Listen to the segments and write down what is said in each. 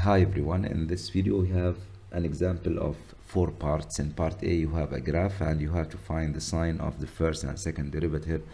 Hi everyone, in this video we have an example of 4 parts. In part A you have a graph and you have to find the sign of the first and second derivative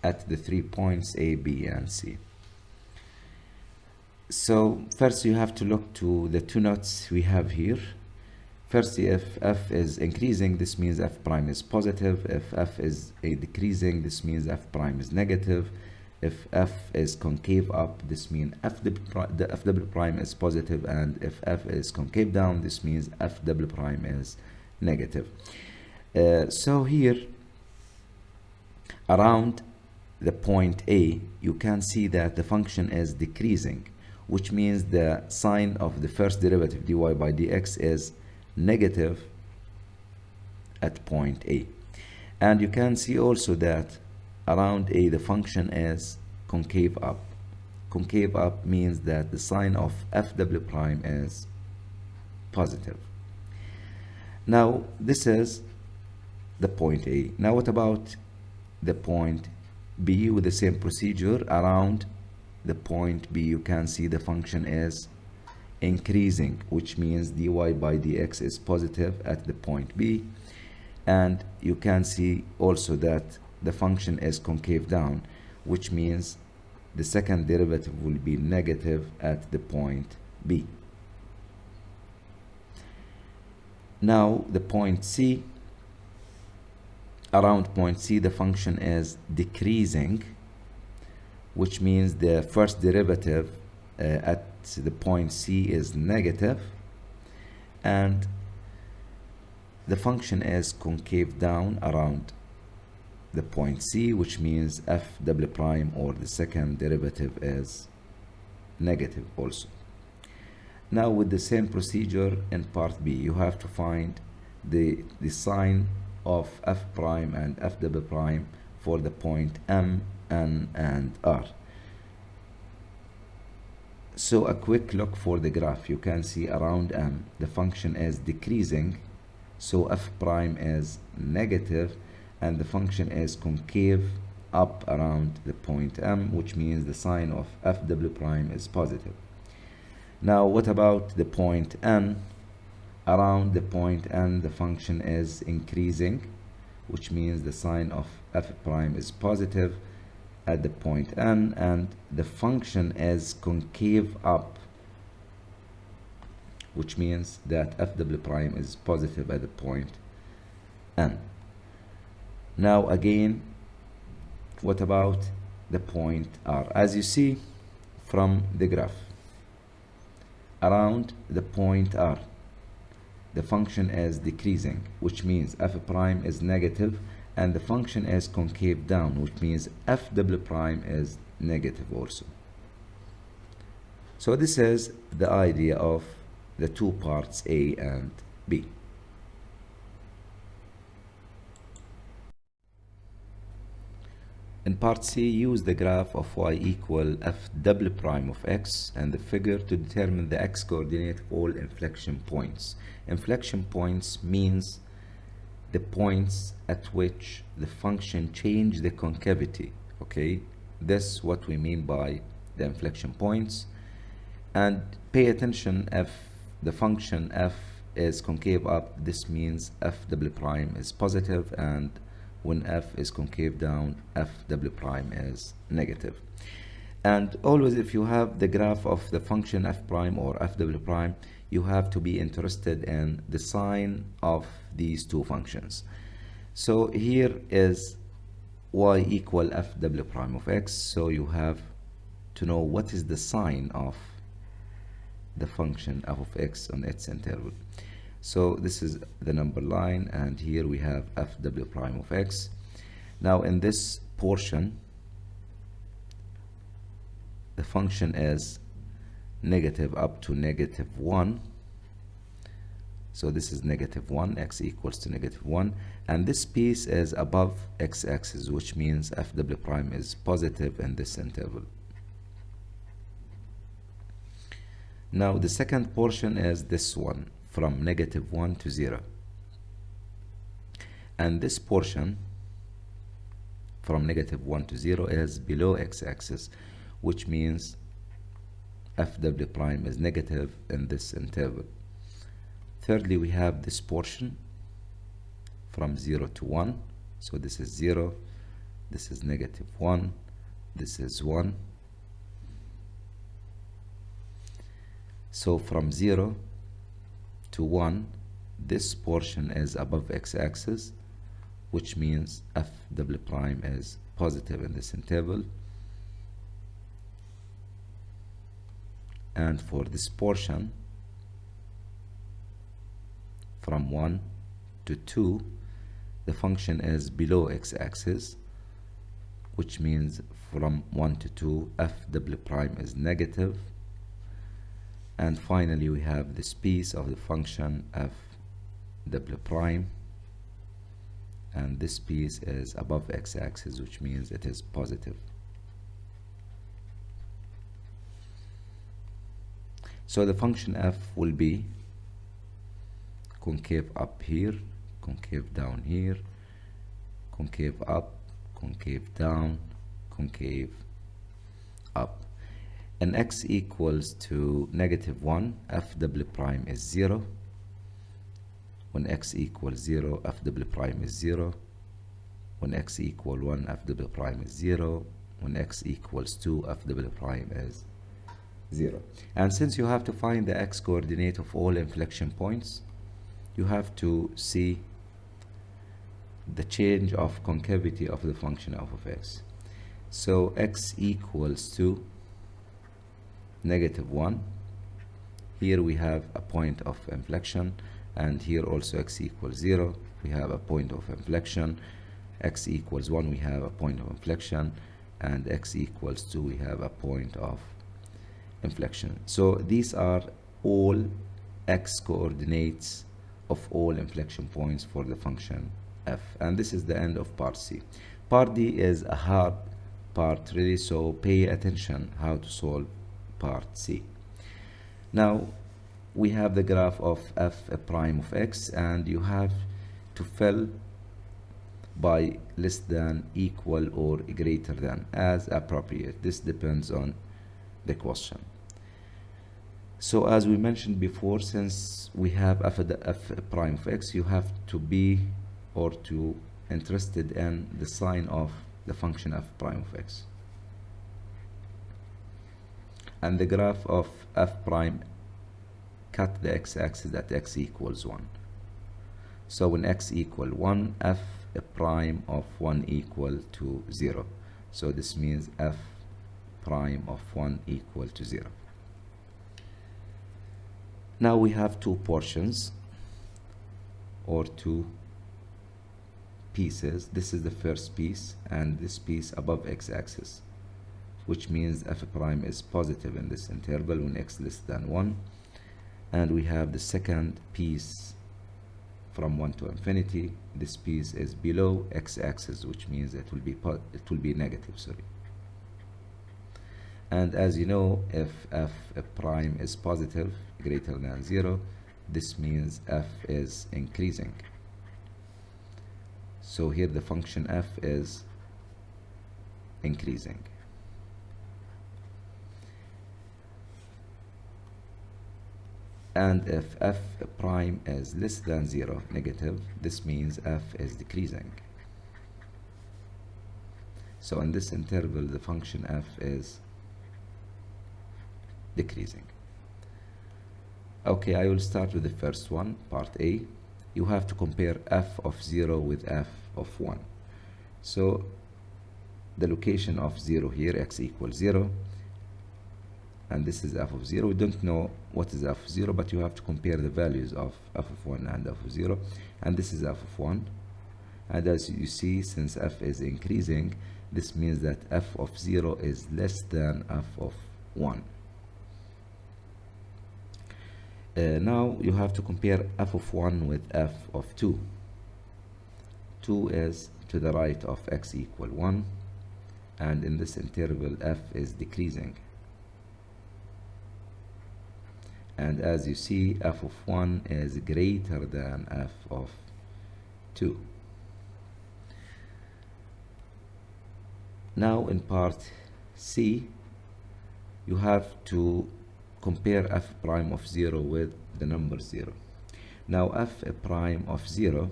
at the 3 points A, B and C. So first you have to look to the 2 notes we have here. First, if f is increasing, this means f prime is positive. If f is decreasing, this means f prime is negative. If f is concave up, this means f double prime is positive, and if f is concave down, this means f double prime is negative. So here, around the point A, you can see that the function is decreasing, which means the sign of the first derivative dy by dx is negative at point A. And you can see also that around A the function is concave up. Concave up means that the sign of f double prime is positive. Now this is the point A. Now what about the point B? With the same procedure, around the point B you can see the function is increasing, which means dy by dx is positive at the point B, and you can see also that the function is concave down, which means the second derivative will be negative at the point B. Now the point C, around point C the function is decreasing, which means the first derivative at the point C is negative, and the function is concave down around the point C, which means f double prime, or the second derivative, is negative also. Now with the same procedure in part B, you have to find the sign of f prime and f double prime for the point M, N and R. So a quick look for the graph. You can see around M the function is decreasing, so f prime is negative, and the function is concave up around the point M, which means the sign of f double prime is positive. Now what about the point N? Around the point N the function is increasing, which means the sign of f prime is positive at the point N, and the function is concave up, which means that f double prime is positive at the point N. Now again, what about the point R? As you see from the graph, around the point R the function is decreasing, which means f prime is negative, and the function is concave down, which means f double prime is negative also. So this is the idea of the 2 parts A and B. In part C, use the graph of y equal f double prime of x and the figure to determine the x coordinate of all inflection points. Inflection points means the points at which the function change the concavity. Okay, that's what we mean by the inflection points. And pay attention, if the function f is concave up, this means f double prime is positive, and when f is concave down, f double prime is negative. And always if you have the graph of the function f prime or f double prime, you have to be interested in the sign of these 2 functions. So here is y equal f double prime of x, so you have to know what is the sign of the function f of x on its interval. So this is the number line, and here we have f double prime of x. Now in this portion the function is negative up to -1, so this is -1, x equals to -1, and this piece is above x-axis, which means f double prime is positive in this interval. Now the second portion is this one, from -1 to 0, and this portion from -1 to 0 is below x-axis, which means f double prime is negative in this interval. Thirdly, we have this portion from 0 to 1. So this is 0, this is negative 1, this is 1. So from 0 to 1, this portion is above x-axis, which means f double prime is positive in this interval. And for this portion from 1 to 2, the function is below x-axis, which means from 1 to 2 f double prime is negative. And finally we have this piece of the function f double prime, and this piece is above x-axis, which means it is positive. So the function f will be concave up here, concave down here, concave up, concave down, concave up. And x equals to negative 1, f double prime is 0. When x equals 0, f double prime is 0. When x equals 1, f double prime is 0. When x equals 2, f double prime is 0. And since you have to find the x coordinate of all inflection points, you have to see the change of concavity of the function f of x. So x equals to negative 1. Here we have a point of inflection, and here also x equals 0, we have a point of inflection. X equals 1, we have a point of inflection, and x equals 2, we have a point of inflection. So these are all x coordinates of all inflection points for the function f. And this is the end of part C. Part D is a hard part really, so pay attention how to solve part C. Now we have the graph of f prime of x, and you have to fill by less than, equal, or greater than as appropriate. This depends on the question. So as we mentioned before, since we have f prime of x, you have to be or to interested in the sign of the function f prime of x. And the graph of f prime cut the x-axis at x equals 1. So when x equal 1, f prime of 1 equal to 0. So this means f prime of 1 equal to 0. Now we have two portions or two pieces. This is the first piece, and this piece above x-axis, which means f prime is positive in this interval when x less than 1. And we have the second piece from 1 to infinity. This piece is below x-axis, which means it will be negative, sorry. And as you know, if f prime is positive, greater than 0, this means f is increasing. So here the function f is increasing. And if f prime is less than 0, negative, this means f is decreasing. So in this interval, the function f is decreasing. Okay, I will start with the first one, part A. You have to compare f of 0 with f of 1. So the location of 0 here, x equals 0, and this is f of 0. We don't know what is f of 0, but you have to compare the values of f of 1 and f of 0, and this is f of 1. And as you see, since f is increasing, this means that f of 0 is less than f of 1. Now you have to compare f of 1 with f of 2. 2 is to the right of x equal 1, and in this interval f is decreasing. And as you see, f of 1 is greater than f of 2. Now in part C, you have to compare f prime of 0 with the number 0. Now f prime of 0,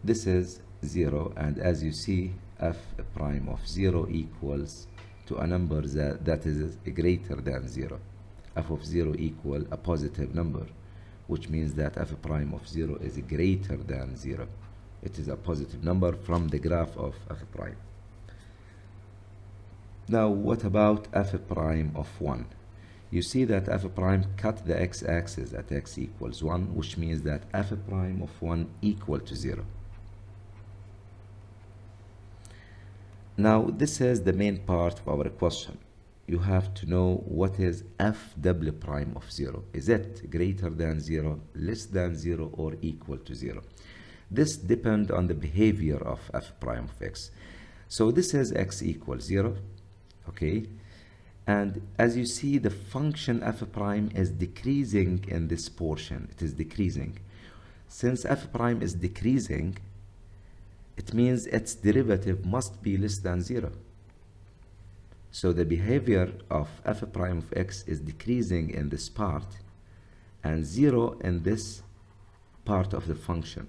this is 0, and as you see, f prime of 0 equals to a number that is greater than 0. F of 0 equal a positive number, which means that f prime of 0 is greater than 0. It is a positive number from the graph of f prime. Now what about f prime of 1? You see that f prime cut the x-axis at x equals 1, which means that f prime of 1 equal to 0. Now this is the main part of our question. You have to know what is f double prime of 0. Is it greater than 0, less than 0, or equal to 0? This depends on the behavior of f prime of x. So this is x equals 0, okay? And as you see, the function f prime is decreasing in this portion. It is decreasing. Since f prime is decreasing, it means its derivative must be less than 0. So the behavior of f prime of x is decreasing in this part and 0 in this part of the function.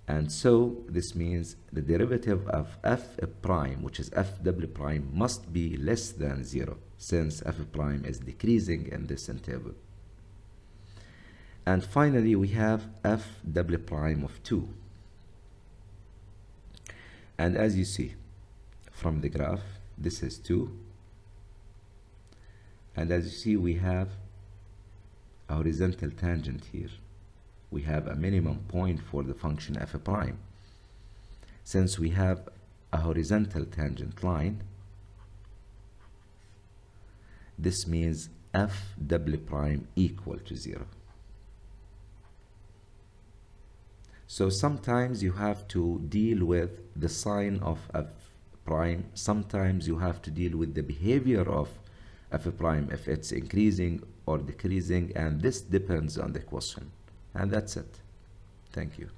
And so this means the derivative of f prime, which is f double prime, must be less than 0, since f prime is decreasing in this interval. And finally, we have f double prime of 2. And as you see from the graph, this is 2. And as you see, we have a horizontal tangent here. We have a minimum point for the function f prime. Since we have a horizontal tangent line, this means f double prime equal to 0. So sometimes you have to deal with the sign of f prime. Sometimes you have to deal with the behavior of f prime, if it's increasing or decreasing, and this depends on the question. And that's it. Thank you.